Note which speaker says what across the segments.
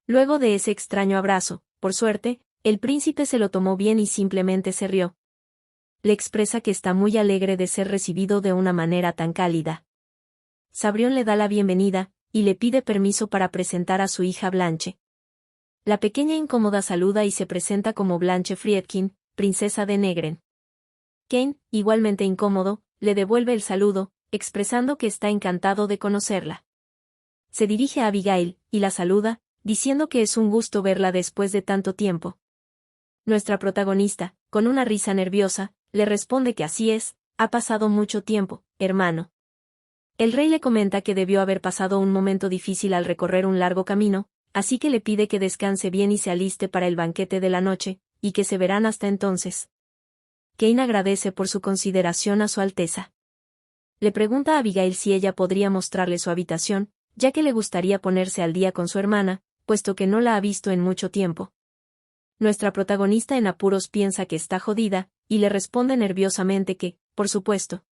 Speaker 1: Luego de ese extraño abrazo, por suerte, el príncipe se lo tomó bien y simplemente se rió. Le expresa que está muy alegre de ser recibido de una manera tan cálida. Sabrión le da la bienvenida, y le pide permiso para presentar a su hija Blanche. La pequeña incómoda saluda y se presenta como Blanche Friedkin, princesa de Negren. Kane, igualmente incómodo, le devuelve el saludo, expresando que está encantado de conocerla. Se dirige a Abigail, y la saluda, diciendo que es un gusto verla después de tanto tiempo. Nuestra protagonista, con una risa nerviosa, le responde que así es, ha pasado mucho tiempo, hermano. El rey le comenta que debió haber pasado un momento difícil al recorrer un largo camino, así que le pide que descanse bien y se aliste para el banquete de la noche, y que se verán hasta entonces. Kane agradece por su consideración a su Alteza. Le pregunta a Abigail si ella podría mostrarle su habitación, ya que le gustaría ponerse al día con su hermana, puesto que no la ha visto en mucho tiempo. Nuestra protagonista en apuros piensa que está jodida, y le responde nerviosamente que, por supuesto.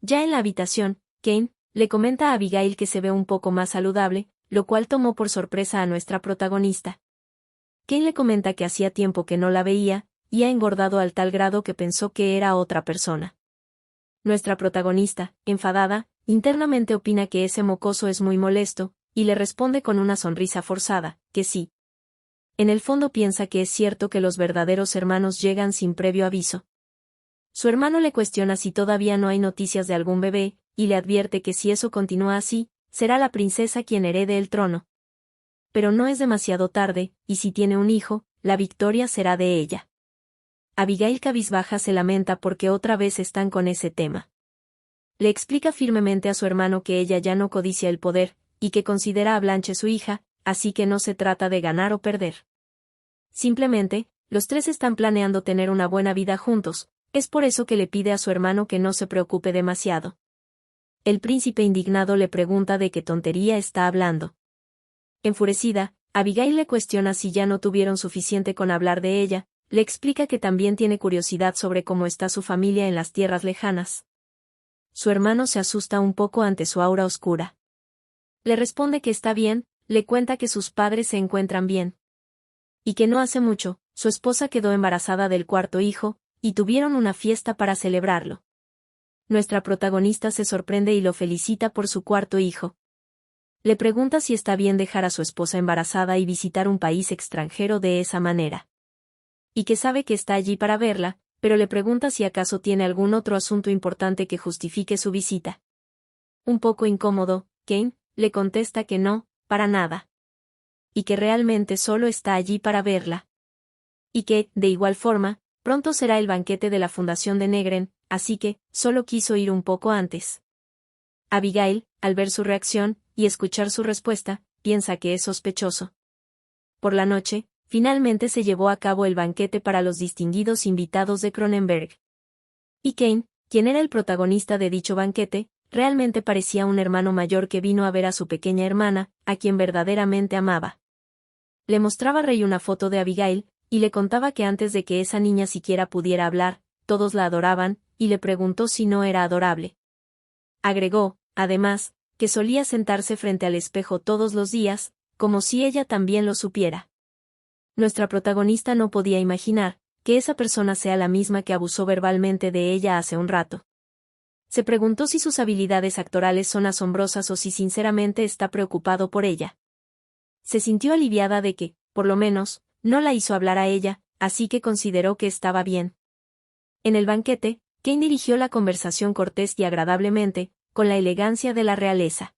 Speaker 1: Ya en la habitación, Kane le comenta a Abigail que se ve un poco más saludable, lo cual tomó por sorpresa a nuestra protagonista. Kane le comenta que hacía tiempo que no la veía, y ha engordado al tal grado que pensó que era otra persona. Nuestra protagonista, enfadada, internamente opina que ese mocoso es muy molesto, y le responde con una sonrisa forzada, que sí. En el fondo piensa que es cierto que los verdaderos hermanos llegan sin previo aviso. Su hermano le cuestiona si todavía no hay noticias de algún bebé, y le advierte que si eso continúa así, será la princesa quien herede el trono. Pero no es demasiado tarde, y si tiene un hijo, la victoria será de ella. Abigail cabizbaja se lamenta porque otra vez están con ese tema. Le explica firmemente a su hermano que ella ya no codicia el poder, y que considera a Blanche su hija, así que no se trata de ganar o perder. Simplemente, los tres están planeando tener una buena vida juntos, es por eso que le pide a su hermano que no se preocupe demasiado. El príncipe indignado le pregunta de qué tontería está hablando. Enfurecida, Abigail le cuestiona si ya no tuvieron suficiente con hablar de ella, le explica que también tiene curiosidad sobre cómo está su familia en las tierras lejanas. Su hermano se asusta un poco ante su aura oscura. Le responde que está bien, le cuenta que sus padres se encuentran bien. Y que no hace mucho, su esposa quedó embarazada del cuarto hijo, y tuvieron una fiesta para celebrarlo. Nuestra protagonista se sorprende y lo felicita por su cuarto hijo. Le pregunta si está bien dejar a su esposa embarazada y visitar un país extranjero de esa manera. Y que sabe que está allí para verla, pero le pregunta si acaso tiene algún otro asunto importante que justifique su visita. Un poco incómodo, Kane le contesta que no, para nada. Y que realmente solo está allí para verla. Y que, de igual forma, pronto será el banquete de la Fundación de Negren, así que, solo quiso ir un poco antes. Abigail, al ver su reacción, y escuchar su respuesta, piensa que es sospechoso. Por la noche, finalmente se llevó a cabo el banquete para los distinguidos invitados de Cronenberg. Y Kane, quien era el protagonista de dicho banquete, realmente parecía un hermano mayor que vino a ver a su pequeña hermana, a quien verdaderamente amaba. Le mostraba Rey una foto de Abigail, y le contaba que antes de que esa niña siquiera pudiera hablar, todos la adoraban, y le preguntó si no era adorable. Agregó, además, que solía sentarse frente al espejo todos los días, como si ella también lo supiera. Nuestra protagonista no podía imaginar que esa persona sea la misma que abusó verbalmente de ella hace un rato. Se preguntó si sus habilidades actorales son asombrosas o si sinceramente está preocupado por ella. Se sintió aliviada de que, por lo menos, no la hizo hablar a ella, así que consideró que estaba bien. En el banquete, Kane dirigió la conversación cortés y agradablemente, con la elegancia de la realeza.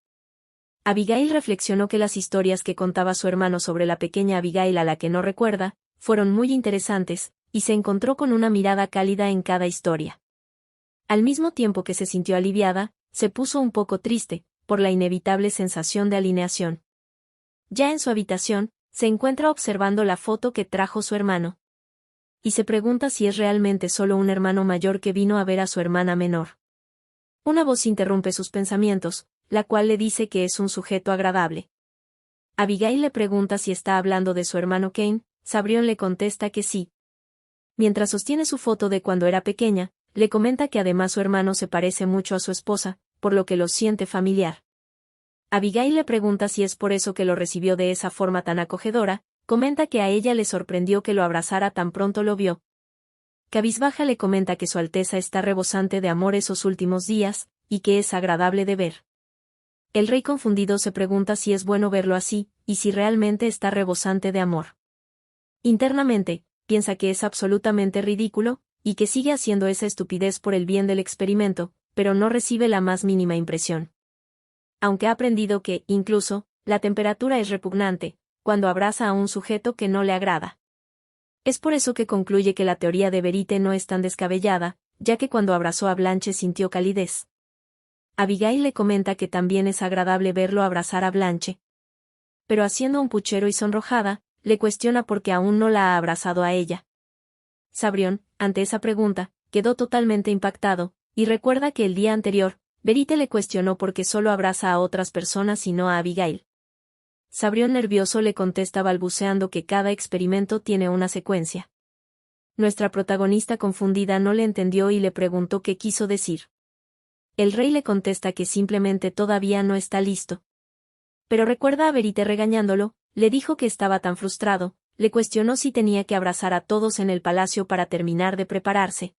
Speaker 1: Abigail reflexionó que las historias que contaba su hermano sobre la pequeña Abigail a la que no recuerda, fueron muy interesantes, y se encontró con una mirada cálida en cada historia. Al mismo tiempo que se sintió aliviada, se puso un poco triste, por la inevitable sensación de alineación. Ya en su habitación, se encuentra observando la foto que trajo su hermano. Y se pregunta si es realmente solo un hermano mayor que vino a ver a su hermana menor. Una voz interrumpe sus pensamientos, la cual le dice que es un sujeto agradable. Abigail le pregunta si está hablando de su hermano Kane, Sabrión le contesta que sí. Mientras sostiene su foto de cuando era pequeña, le comenta que además su hermano se parece mucho a su esposa, por lo que lo siente familiar. Abigail le pregunta si es por eso que lo recibió de esa forma tan acogedora, comenta que a ella le sorprendió que lo abrazara tan pronto lo vio. Cabizbaja le comenta que Su Alteza está rebosante de amor esos últimos días, y que es agradable de ver. El rey confundido se pregunta si es bueno verlo así, y si realmente está rebosante de amor. Internamente, piensa que es absolutamente ridículo, y que sigue haciendo esa estupidez por el bien del experimento, pero no recibe la más mínima impresión. Aunque ha aprendido que, incluso, la temperatura es repugnante, cuando abraza a un sujeto que no le agrada. Es por eso que concluye que la teoría de Verite no es tan descabellada, ya que cuando abrazó a Blanche sintió calidez. Abigail le comenta que también es agradable verlo abrazar a Blanche. Pero haciendo un puchero y sonrojada, le cuestiona por qué aún no la ha abrazado a ella. Sabrión, ante esa pregunta, quedó totalmente impactado, y recuerda que el día anterior, Verite le cuestionó por qué solo abraza a otras personas y no a Abigail. Sabrión nervioso le contesta balbuceando que cada experimento tiene una secuencia. Nuestra protagonista confundida no le entendió y le preguntó qué quiso decir. El rey le contesta que simplemente todavía no está listo. Pero recuerda a Verite regañándolo, le dijo que estaba tan frustrado, le cuestionó si tenía que abrazar a todos en el palacio para terminar de prepararse.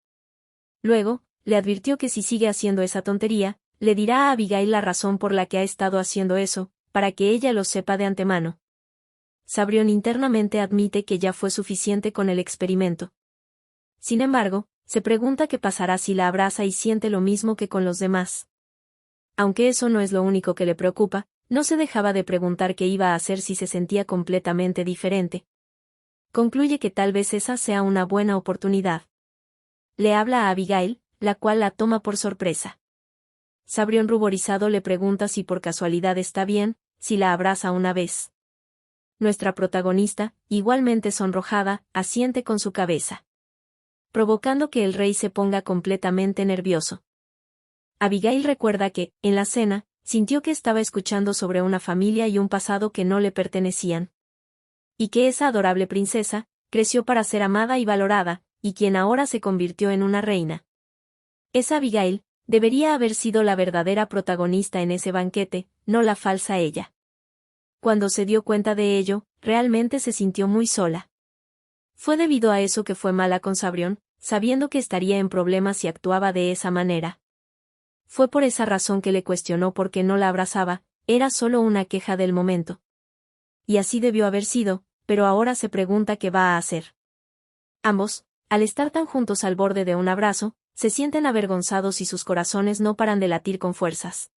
Speaker 1: Luego, le advirtió que si sigue haciendo esa tontería, le dirá a Abigail la razón por la que ha estado haciendo eso, para que ella lo sepa de antemano. Sabrión internamente admite que ya fue suficiente con el experimento. Sin embargo, se pregunta qué pasará si la abraza y siente lo mismo que con los demás. Aunque eso no es lo único que le preocupa, no se dejaba de preguntar qué iba a hacer si se sentía completamente diferente. Concluye que tal vez esa sea una buena oportunidad. Le habla a Abigail, la cual la toma por sorpresa. Sabrión ruborizado le pregunta si por casualidad está bien, si la abraza una vez. Nuestra protagonista, igualmente sonrojada, asiente con su cabeza, provocando que el rey se ponga completamente nervioso. Abigail recuerda que, en la cena, sintió que estaba escuchando sobre una familia y un pasado que no le pertenecían. Y que esa adorable princesa, creció para ser amada y valorada, y quien ahora se convirtió en una reina. Esa Abigail, debería haber sido la verdadera protagonista en ese banquete, no la falsa ella. Cuando se dio cuenta de ello, realmente se sintió muy sola. Fue debido a eso que fue mala con Sabrión, sabiendo que estaría en problemas si actuaba de esa manera. Fue por esa razón que le cuestionó por qué no la abrazaba, era solo una queja del momento. Y así debió haber sido, pero ahora se pregunta qué va a hacer. Ambos, al estar tan juntos al borde de un abrazo, se sienten avergonzados y sus corazones no paran de latir con fuerzas.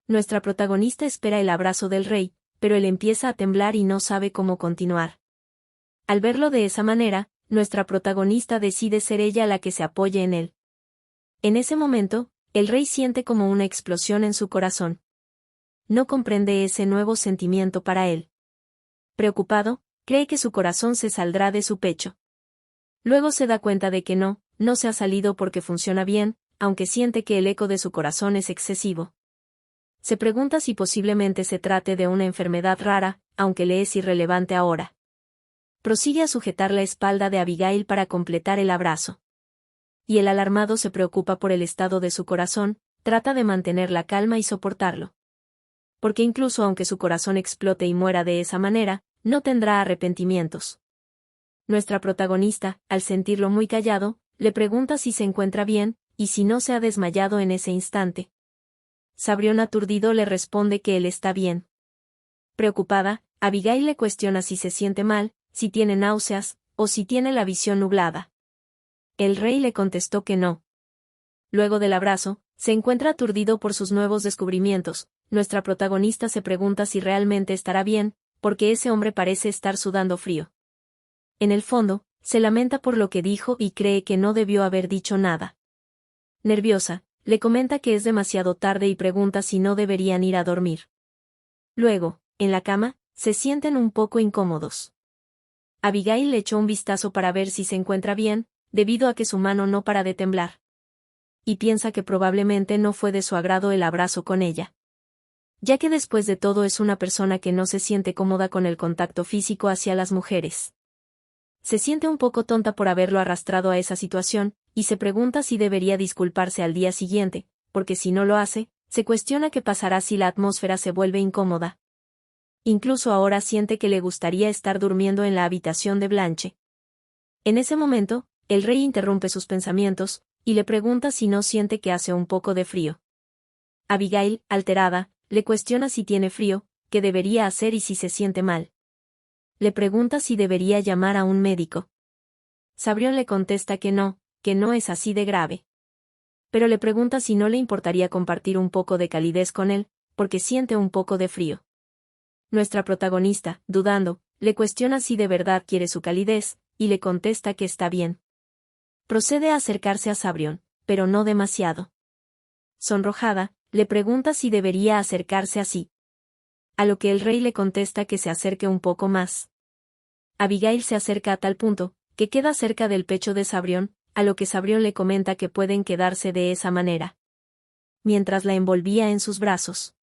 Speaker 1: Nuestra protagonista espera el abrazo del rey, pero él empieza a temblar y no sabe cómo continuar. Al verlo de esa manera, nuestra protagonista decide ser ella la que se apoye en él. En ese momento, el rey siente como una explosión en su corazón. No comprende ese nuevo sentimiento para él. Preocupado, cree que su corazón se saldrá de su pecho. Luego se da cuenta de que no se ha salido porque funciona bien, aunque siente que el eco de su corazón es excesivo. Se pregunta si posiblemente se trate de una enfermedad rara, aunque le es irrelevante ahora. Prosigue a sujetar la espalda de Abigail para completar el abrazo. Y el alarmado se preocupa por el estado de su corazón, trata de mantener la calma y soportarlo. Porque incluso aunque su corazón explote y muera de esa manera, no tendrá arrepentimientos. Nuestra protagonista, al sentirlo muy callado, le pregunta si se encuentra bien, y si no se ha desmayado en ese instante. Sabrión aturdido le responde que él está bien. Preocupada, Abigail le cuestiona si se siente mal, si tiene náuseas, o si tiene la visión nublada. El rey le contestó que no. Luego del abrazo, se encuentra aturdido por sus nuevos descubrimientos. Nuestra protagonista se pregunta si realmente estará bien, porque ese hombre parece estar sudando frío. En el fondo, se lamenta por lo que dijo y cree que no debió haber dicho nada. Nerviosa, le comenta que es demasiado tarde y pregunta si no deberían ir a dormir. Luego, en la cama, se sienten un poco incómodos. Abigail le echó un vistazo para ver si se encuentra bien, debido a que su mano no para de temblar. Y piensa que probablemente no fue de su agrado el abrazo con ella. Ya que después de todo es una persona que no se siente cómoda con el contacto físico hacia las mujeres. Se siente un poco tonta por haberlo arrastrado a esa situación, y se pregunta si debería disculparse al día siguiente, porque si no lo hace, Se cuestiona qué pasará si la atmósfera se vuelve incómoda. Incluso ahora siente que le gustaría estar durmiendo en la habitación de Blanche. En ese momento, el rey interrumpe sus pensamientos, y le pregunta si no siente que hace un poco de frío. Abigail, alterada, le cuestiona si tiene frío, qué debería hacer y si se siente mal. Le pregunta si debería llamar a un médico. Sabrión le contesta que no es así de grave. Pero le pregunta si no le importaría compartir un poco de calidez con él, porque siente un poco de frío. Nuestra protagonista, dudando, le cuestiona si de verdad quiere su calidez, y le contesta que está bien. Procede a acercarse a Sabrión, pero no demasiado. Sonrojada, le pregunta si debería acercarse así. A lo que el rey le contesta que se acerque un poco más. Abigail se acerca a tal punto, que queda cerca del pecho de Sabrión, a lo que Sabrión le comenta que pueden quedarse de esa manera. Mientras la envolvía en sus brazos.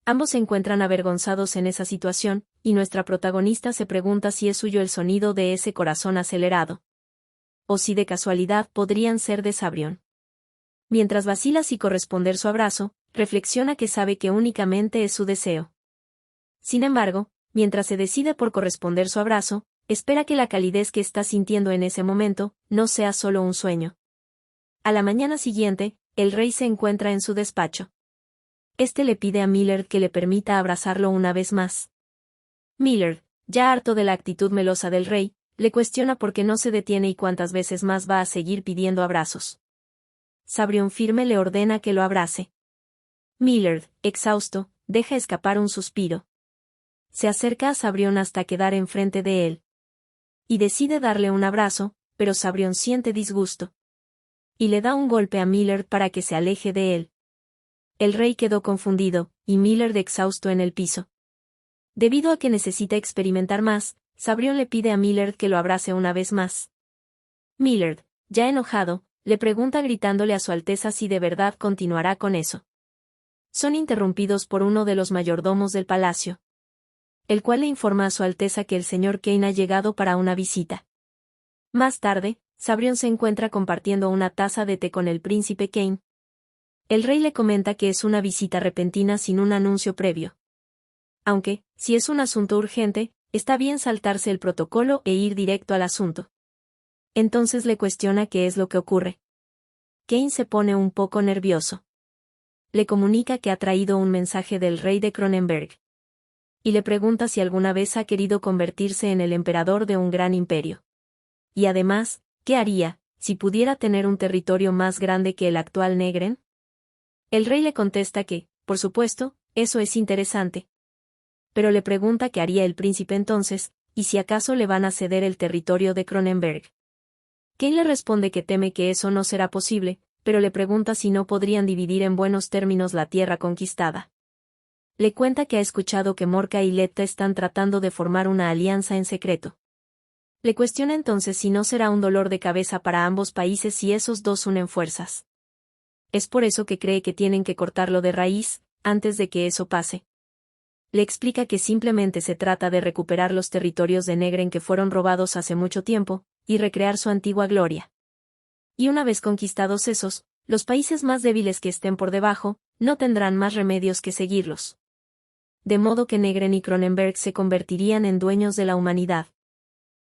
Speaker 1: Ambos se encuentran avergonzados en esa situación, y nuestra protagonista se pregunta si es suyo el sonido de ese corazón acelerado. O si de casualidad podrían ser de Sabrión. Mientras vacila si corresponder su abrazo, reflexiona que sabe que únicamente es su deseo. Sin embargo, mientras se decide por corresponder su abrazo, espera que la calidez que está sintiendo en ese momento no sea solo un sueño. A la mañana siguiente, el rey se encuentra en su despacho. Este le pide a Millard que le permita abrazarlo una vez más. Millard, ya harto de la actitud melosa del rey, le cuestiona por qué no se detiene y cuántas veces más va a seguir pidiendo abrazos. Sabrión firme le ordena que lo abrace. Millard, exhausto, deja escapar un suspiro. Se acerca a Sabrión hasta quedar enfrente de él. Y decide darle un abrazo, pero Sabrión siente disgusto. Y le da un golpe a Millard para que se aleje de él. El rey quedó confundido, y Millard exhausto en el piso. Debido a que necesita experimentar más, Sabrión le pide a Millard que lo abrace una vez más. Millard, ya enojado, le pregunta gritándole a su Alteza si de verdad continuará con eso. Son interrumpidos por uno de los mayordomos del palacio. El cual le informa a su Alteza que el señor Kane ha llegado para una visita. Más tarde, Sabrión se encuentra compartiendo una taza de té con el príncipe Kane. El rey le comenta que es una visita repentina sin un anuncio previo. Aunque, si es un asunto urgente, está bien saltarse el protocolo e ir directo al asunto. Entonces le cuestiona qué es lo que ocurre. Kane se pone un poco nervioso. Le comunica que ha traído un mensaje del rey de Cronenberg. Y le pregunta si alguna vez ha querido convertirse en el emperador de un gran imperio. Y además, ¿qué haría, si pudiera tener un territorio más grande que el actual Negren? El rey le contesta que, por supuesto, eso es interesante. Pero le pregunta qué haría el príncipe entonces, y si acaso le van a ceder el territorio de Cronenberg. Kane le responde que teme que eso no será posible, pero le pregunta si no podrían dividir en buenos términos la tierra conquistada. Le cuenta que ha escuchado que Morca y Letta están tratando de formar una alianza en secreto. Le cuestiona entonces si no será un dolor de cabeza para ambos países si esos dos unen fuerzas. Es por eso que cree que tienen que cortarlo de raíz, antes de que eso pase. Le explica que simplemente se trata de recuperar los territorios de Negren que fueron robados hace mucho tiempo, y recrear su antigua gloria. Y una vez conquistados esos, los países más débiles que estén por debajo, no tendrán más remedios que seguirlos. De modo que Negren y Cronenberg se convertirían en dueños de la humanidad.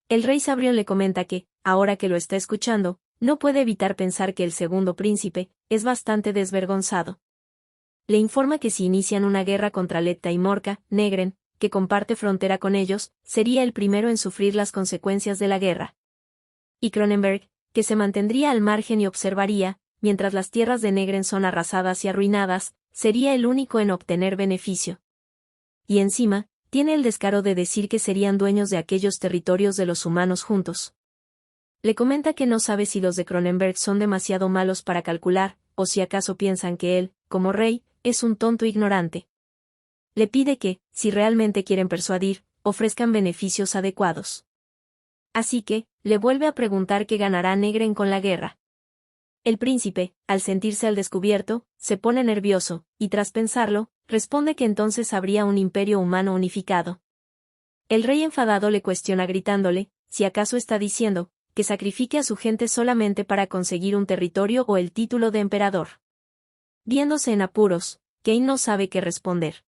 Speaker 1: El rey Sabrión le comenta que, ahora que lo está escuchando, no puede evitar pensar que el segundo príncipe es bastante desvergonzado. Le informa que si inician una guerra contra Letta y Morca, Negren, que comparte frontera con ellos, sería el primero en sufrir las consecuencias de la guerra. Y Cronenberg, que se mantendría al margen y observaría, mientras las tierras de Negren son arrasadas y arruinadas, sería el único en obtener beneficio. Y encima, tiene el descaro de decir que serían dueños de aquellos territorios de los humanos juntos. Le comenta que no sabe si los de Cronenberg son demasiado malos para calcular, o si acaso piensan que él, como rey, es un tonto ignorante. Le pide que, si realmente quieren persuadir, ofrezcan beneficios adecuados. Así que, le vuelve a preguntar qué ganará Negren con la guerra. El príncipe, al sentirse al descubierto, se pone nervioso, y tras pensarlo, responde que entonces habría un imperio humano unificado. El rey enfadado le cuestiona gritándole, si acaso está diciendo, que sacrifique a su gente solamente para conseguir un territorio o el título de emperador. Viéndose en apuros, Cain no sabe qué responder.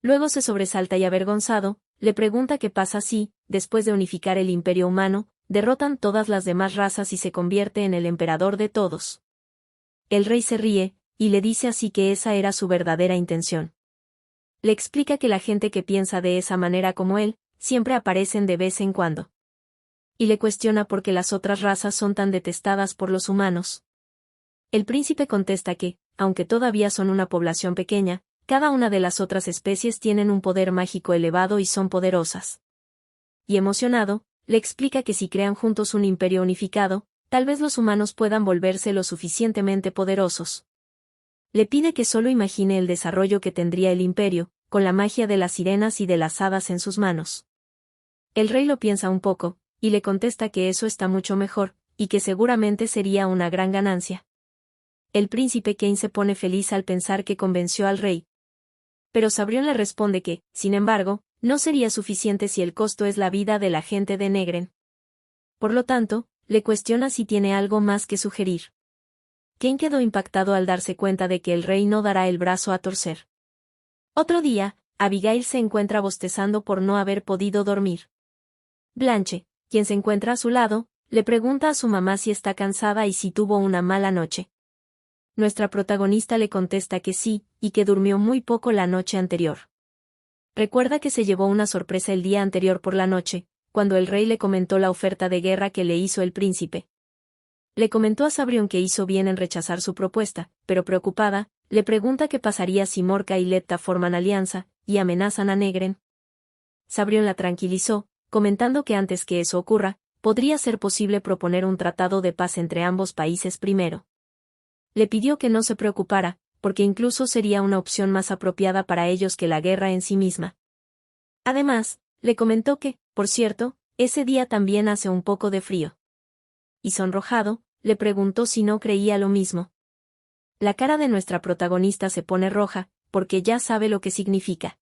Speaker 1: Luego se sobresalta y avergonzado, le pregunta qué pasa si, después de unificar el imperio humano, derrotan todas las demás razas y se convierte en el emperador de todos. El rey se ríe, y le dice así que esa era su verdadera intención. Le explica que la gente que piensa de esa manera como él, siempre aparecen de vez en cuando. Y le cuestiona por qué las otras razas son tan detestadas por los humanos. El príncipe contesta que, aunque todavía son una población pequeña, cada una de las otras especies tienen un poder mágico elevado y son poderosas. Y emocionado, le explica que si crean juntos un imperio unificado, tal vez los humanos puedan volverse lo suficientemente poderosos. Le pide que solo imagine el desarrollo que tendría el imperio, con la magia de las sirenas y de las hadas en sus manos. El rey lo piensa un poco, y le contesta que eso está mucho mejor, y que seguramente sería una gran ganancia. El príncipe Cain se pone feliz al pensar que convenció al rey. Pero Sabrión le responde que, sin embargo, no sería suficiente si el costo es la vida de la gente de Negren. Por lo tanto, le cuestiona si tiene algo más que sugerir. Cain quedó impactado al darse cuenta de que el rey no dará el brazo a torcer. Otro día, Abigail se encuentra bostezando por no haber podido dormir. Blanche, quien se encuentra a su lado, le pregunta a su mamá si está cansada y si tuvo una mala noche. Nuestra protagonista le contesta que sí, y que durmió muy poco la noche anterior. Recuerda que se llevó una sorpresa el día anterior por la noche, cuando el rey le comentó la oferta de guerra que le hizo el príncipe. Le comentó a Sabrión que hizo bien en rechazar su propuesta, pero preocupada, le pregunta qué pasaría si Morca y Lepta forman alianza, y amenazan a Negren. Sabrión la tranquilizó, comentando que antes que eso ocurra, podría ser posible proponer un tratado de paz entre ambos países primero. Le pidió que no se preocupara, porque incluso sería una opción más apropiada para ellos que la guerra en sí misma. Además, le comentó que, por cierto, ese día también hace un poco de frío. Y sonrojado, le preguntó si no creía lo mismo. La cara de nuestra protagonista se pone roja, porque ya sabe lo que significa.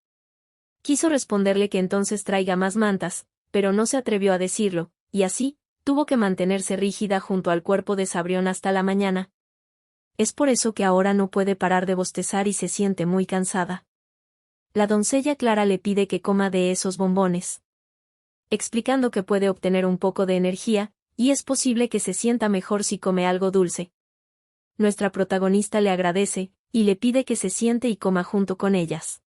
Speaker 1: Quiso responderle que entonces traiga más mantas, pero no se atrevió a decirlo, y así, tuvo que mantenerse rígida junto al cuerpo de Sabrión hasta la mañana. Es por eso que ahora no puede parar de bostezar y se siente muy cansada. La doncella Clara le pide que coma de esos bombones, explicando que puede obtener un poco de energía, y es posible que se sienta mejor si come algo dulce. Nuestra protagonista le agradece, y le pide que se siente y coma junto con ellas.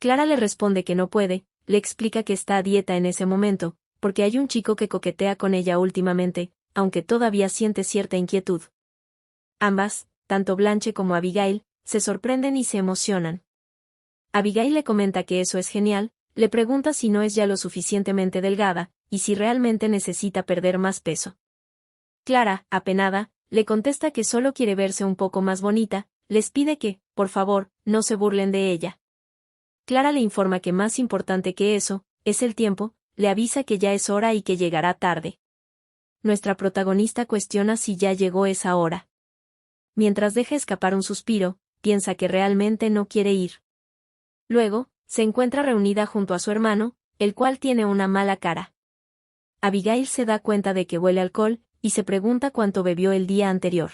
Speaker 1: Clara le responde que no puede, le explica que está a dieta en ese momento, porque hay un chico que coquetea con ella últimamente, aunque todavía siente cierta inquietud. Ambas, tanto Blanche como Abigail, se sorprenden y se emocionan. Abigail le comenta que eso es genial, le pregunta si no es ya lo suficientemente delgada, y si realmente necesita perder más peso. Clara, apenada, le contesta que solo quiere verse un poco más bonita, les pide que, por favor, no se burlen de ella. Clara le informa que más importante que eso, es el tiempo, le avisa que ya es hora y que llegará tarde. Nuestra protagonista cuestiona si ya llegó esa hora. Mientras deja escapar un suspiro, piensa que realmente no quiere ir. Luego, se encuentra reunida junto a su hermano, el cual tiene una mala cara. Abigail se da cuenta de que huele alcohol, y se pregunta cuánto bebió el día anterior.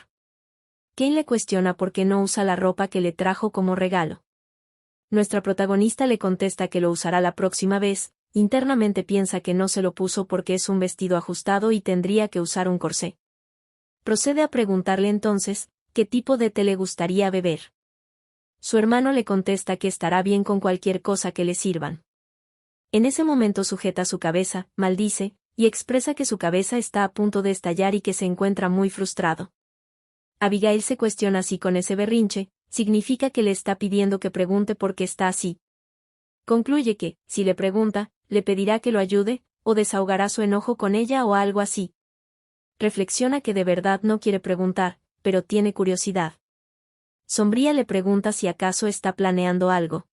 Speaker 1: Cain le cuestiona por qué no usa la ropa que le trajo como regalo. Nuestra protagonista le contesta que lo usará la próxima vez, internamente piensa que no se lo puso porque es un vestido ajustado y tendría que usar un corsé. Procede a preguntarle entonces, ¿qué tipo de té le gustaría beber? Su hermano le contesta que estará bien con cualquier cosa que le sirvan. En ese momento sujeta su cabeza, maldice, y expresa que su cabeza está a punto de estallar y que se encuentra muy frustrado. Abigail se cuestiona si con ese berrinche, significa que le está pidiendo que pregunte por qué está así. Concluye que, si le pregunta, le pedirá que lo ayude, o desahogará su enojo con ella o algo así. Reflexiona que de verdad no quiere preguntar, pero tiene curiosidad. Sombría le pregunta si acaso está planeando algo.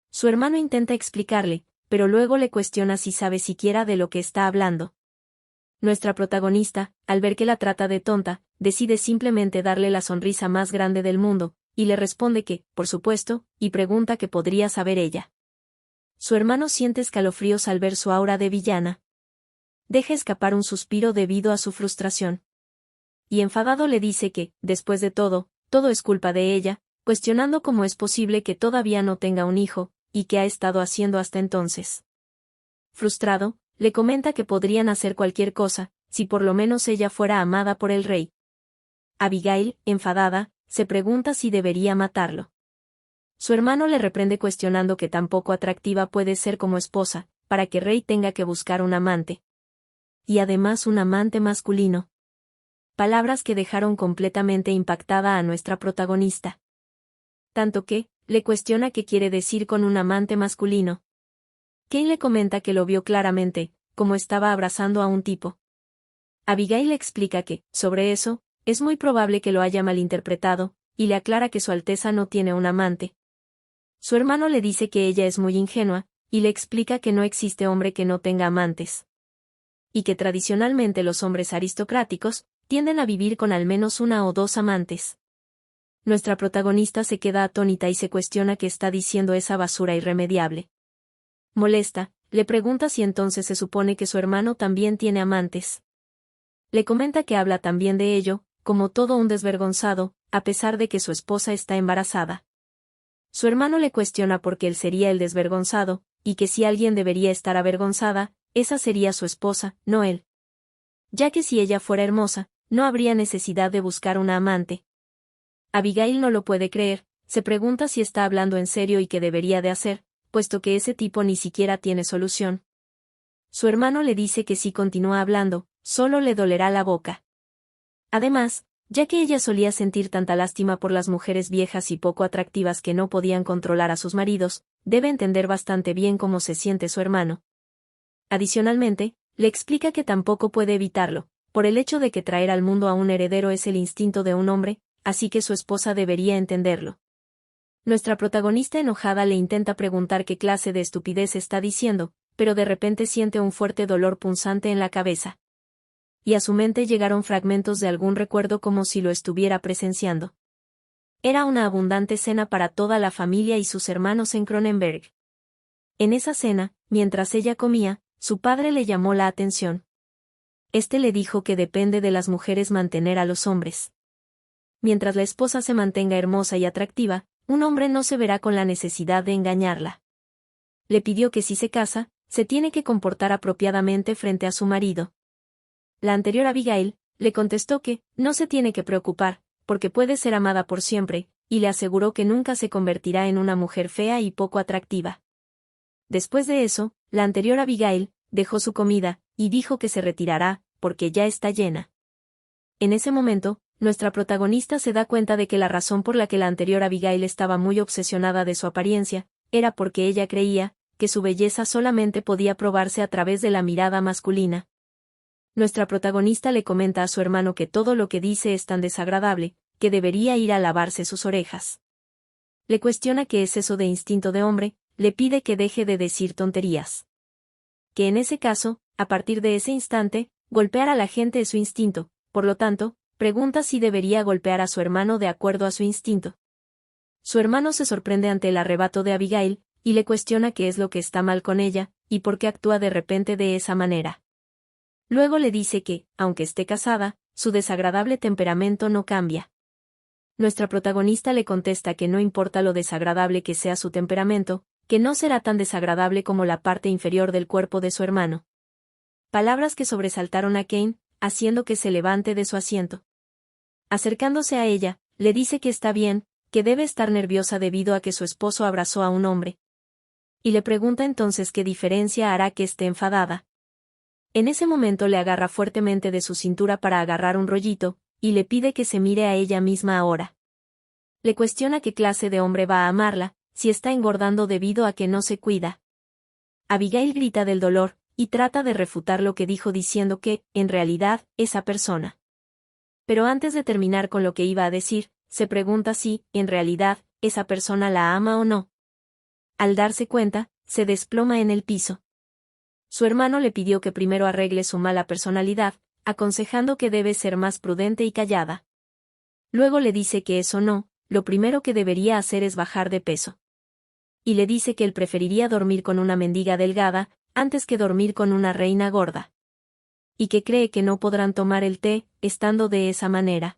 Speaker 1: Su hermano intenta explicarle, pero luego le cuestiona si sabe siquiera de lo que está hablando. Nuestra protagonista, al ver que la trata de tonta, decide simplemente darle la sonrisa más grande del mundo, y le responde que, por supuesto, y pregunta qué podría saber ella. Su hermano siente escalofríos al ver su aura de villana. Deja escapar un suspiro debido a su frustración. Y enfadado le dice que, después de todo, todo es culpa de ella, cuestionando cómo es posible que todavía no tenga un hijo, y qué ha estado haciendo hasta entonces. Frustrado, le comenta que podrían hacer cualquier cosa, si por lo menos ella fuera amada por el rey. Abigail, enfadada, se pregunta si debería matarlo. Su hermano le reprende cuestionando que tan poco atractiva puede ser como esposa, para que Rey tenga que buscar un amante. Y además un amante masculino. Palabras que dejaron completamente impactada a nuestra protagonista. Tanto que, le cuestiona qué quiere decir con un amante masculino. Kane le comenta que lo vio claramente, como estaba abrazando a un tipo. Abigail le explica que, sobre eso, es muy probable que lo haya malinterpretado, y le aclara que Su Alteza no tiene un amante. Su hermano le dice que ella es muy ingenua, y le explica que no existe hombre que no tenga amantes. Y que tradicionalmente los hombres aristocráticos tienden a vivir con al menos una o dos amantes. Nuestra protagonista se queda atónita y se cuestiona qué está diciendo esa basura irremediable. Molesta, le pregunta si entonces se supone que su hermano también tiene amantes. Le comenta que habla también de ello, como todo un desvergonzado, a pesar de que su esposa está embarazada. Su hermano le cuestiona por qué él sería el desvergonzado, y que si alguien debería estar avergonzada, esa sería su esposa, no él. Ya que si ella fuera hermosa, no habría necesidad de buscar una amante. Abigail no lo puede creer, se pregunta si está hablando en serio y qué debería de hacer, puesto que ese tipo ni siquiera tiene solución. Su hermano le dice que si continúa hablando, solo le dolerá la boca. Además, ya que ella solía sentir tanta lástima por las mujeres viejas y poco atractivas que no podían controlar a sus maridos, debe entender bastante bien cómo se siente su hermano. Adicionalmente, le explica que tampoco puede evitarlo, por el hecho de que traer al mundo a un heredero es el instinto de un hombre, así que su esposa debería entenderlo. Nuestra protagonista enojada le intenta preguntar qué clase de estupidez está diciendo, pero de repente siente un fuerte dolor punzante en la cabeza. Y a su mente llegaron fragmentos de algún recuerdo como si lo estuviera presenciando. Era una abundante cena para toda la familia y sus hermanos en Cronenberg. En esa cena, mientras ella comía, su padre le llamó la atención. Este le dijo que depende de las mujeres mantener a los hombres. Mientras la esposa se mantenga hermosa y atractiva, un hombre no se verá con la necesidad de engañarla. Le pidió que si se casa, se tiene que comportar apropiadamente frente a su marido. La anterior Abigail le contestó que no se tiene que preocupar, porque puede ser amada por siempre, y le aseguró que nunca se convertirá en una mujer fea y poco atractiva. Después de eso, la anterior Abigail dejó su comida, y dijo que se retirará, porque ya está llena. En ese momento, nuestra protagonista se da cuenta de que la razón por la que la anterior Abigail estaba muy obsesionada de su apariencia, era porque ella creía que su belleza solamente podía probarse a través de la mirada masculina. Nuestra protagonista le comenta a su hermano que todo lo que dice es tan desagradable, que debería ir a lavarse sus orejas. Le cuestiona qué es eso de instinto de hombre, le pide que deje de decir tonterías. Que en ese caso, a partir de ese instante, golpear a la gente es su instinto, por lo tanto, pregunta si debería golpear a su hermano de acuerdo a su instinto. Su hermano se sorprende ante el arrebato de Abigail, y le cuestiona qué es lo que está mal con ella, y por qué actúa de repente de esa manera. Luego le dice que, aunque esté casada, su desagradable temperamento no cambia. Nuestra protagonista le contesta que no importa lo desagradable que sea su temperamento, que no será tan desagradable como la parte inferior del cuerpo de su hermano. Palabras que sobresaltaron a Kane, haciendo que se levante de su asiento. Acercándose a ella, le dice que está bien, que debe estar nerviosa debido a que su esposo abrazó a un hombre. Y le pregunta entonces qué diferencia hará que esté enfadada. En ese momento le agarra fuertemente de su cintura para agarrar un rollito, y le pide que se mire a ella misma ahora. Le cuestiona qué clase de hombre va a amarla, si está engordando debido a que no se cuida. Abigail grita del dolor, y trata de refutar lo que dijo diciendo que, en realidad, esa persona. Pero antes de terminar con lo que iba a decir, se pregunta si, en realidad, esa persona la ama o no. Al darse cuenta, se desploma en el piso. Su hermano le pidió que primero arregle su mala personalidad, aconsejando que debe ser más prudente y callada. Luego le dice que eso no, lo primero que debería hacer es bajar de peso. Y le dice que él preferiría dormir con una mendiga delgada, antes que dormir con una reina gorda. Y que cree que no podrán tomar el té, estando de esa manera.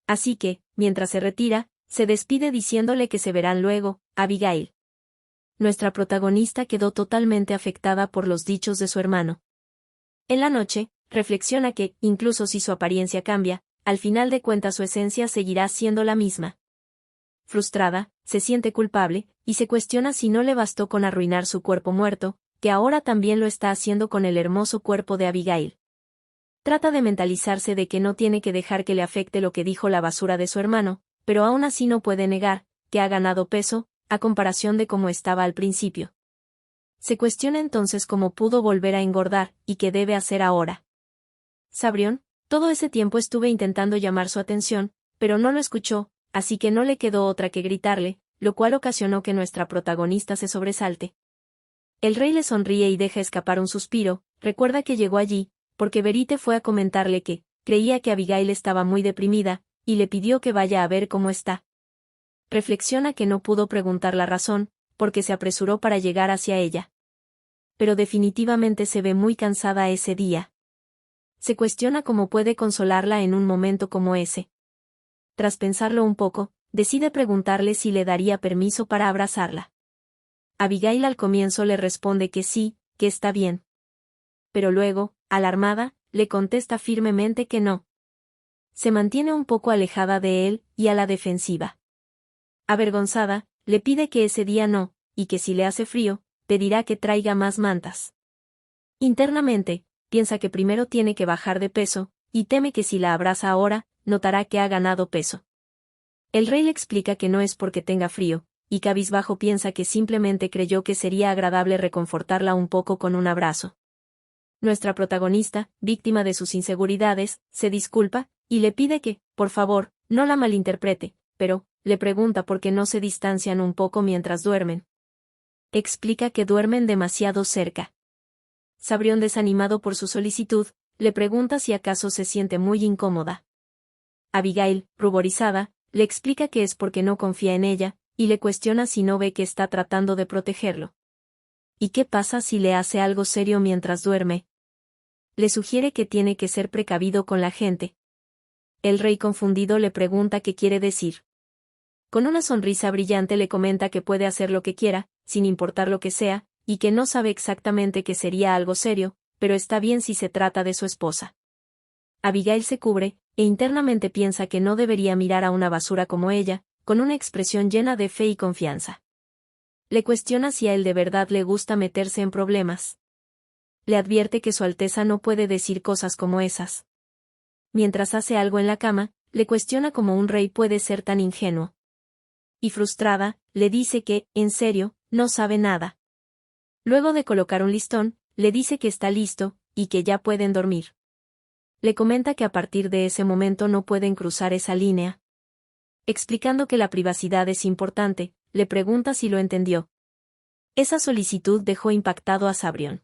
Speaker 1: Así que, mientras se retira, se despide diciéndole que se verán luego, Abigail. Nuestra protagonista quedó totalmente afectada por los dichos de su hermano. En la noche, reflexiona que, incluso si su apariencia cambia, al final de cuentas su esencia seguirá siendo la misma. Frustrada, se siente culpable, y se cuestiona si no le bastó con arruinar su cuerpo muerto, que ahora también lo está haciendo con el hermoso cuerpo de Abigail. Trata de mentalizarse de que no tiene que dejar que le afecte lo que dijo la basura de su hermano, pero aún así no puede negar que ha ganado peso, a comparación de cómo estaba al principio. Se cuestiona entonces cómo pudo volver a engordar, y qué debe hacer ahora. Sabrión, todo ese tiempo estuve intentando llamar su atención, pero no lo escuchó, así que no le quedó otra que gritarle, lo cual ocasionó que nuestra protagonista se sobresalte. El rey le sonríe y deja escapar un suspiro, recuerda que llegó allí, porque Verite fue a comentarle que creía que Abigail estaba muy deprimida, y le pidió que vaya a ver cómo está. Reflexiona que no pudo preguntar la razón, porque se apresuró para llegar hacia ella. Pero definitivamente se ve muy cansada ese día. Se cuestiona cómo puede consolarla en un momento como ese. Tras pensarlo un poco, decide preguntarle si le daría permiso para abrazarla. Abigail al comienzo le responde que sí, que está bien. Pero luego, alarmada, le contesta firmemente que no. Se mantiene un poco alejada de él, y a la defensiva. Avergonzada, le pide que ese día no, y que si le hace frío, pedirá que traiga más mantas. Internamente, piensa que primero tiene que bajar de peso, y teme que si la abraza ahora, notará que ha ganado peso. El rey le explica que no es porque tenga frío, y cabizbajo piensa que simplemente creyó que sería agradable reconfortarla un poco con un abrazo. Nuestra protagonista, víctima de sus inseguridades, se disculpa, y le pide que, por favor, no la malinterprete, pero, le pregunta por qué no se distancian un poco mientras duermen. Explica que duermen demasiado cerca. Sabrión, desanimado por su solicitud, le pregunta si acaso se siente muy incómoda. Abigail, ruborizada, le explica que es porque no confía en ella, y le cuestiona si no ve que está tratando de protegerlo. ¿Y qué pasa si le hace algo serio mientras duerme? Le sugiere que tiene que ser precavido con la gente. El rey, confundido, le pregunta qué quiere decir. Con una sonrisa brillante le comenta que puede hacer lo que quiera, sin importar lo que sea, y que no sabe exactamente qué sería algo serio, pero está bien si se trata de su esposa. Abigail se cubre, e internamente piensa que no debería mirar a una basura como ella, con una expresión llena de fe y confianza. Le cuestiona si a él de verdad le gusta meterse en problemas. Le advierte que Su Alteza no puede decir cosas como esas. Mientras hace algo en la cama, le cuestiona cómo un rey puede ser tan ingenuo. Y frustrada, le dice que, en serio, no sabe nada. Luego de colocar un listón, le dice que está listo, y que ya pueden dormir. Le comenta que a partir de ese momento no pueden cruzar esa línea. Explicando que la privacidad es importante, le pregunta si lo entendió. Esa solicitud dejó impactado a Sabrión.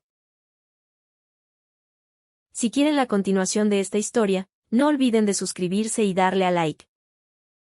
Speaker 1: Si quieren la continuación de esta historia, no olviden de suscribirse y darle a like.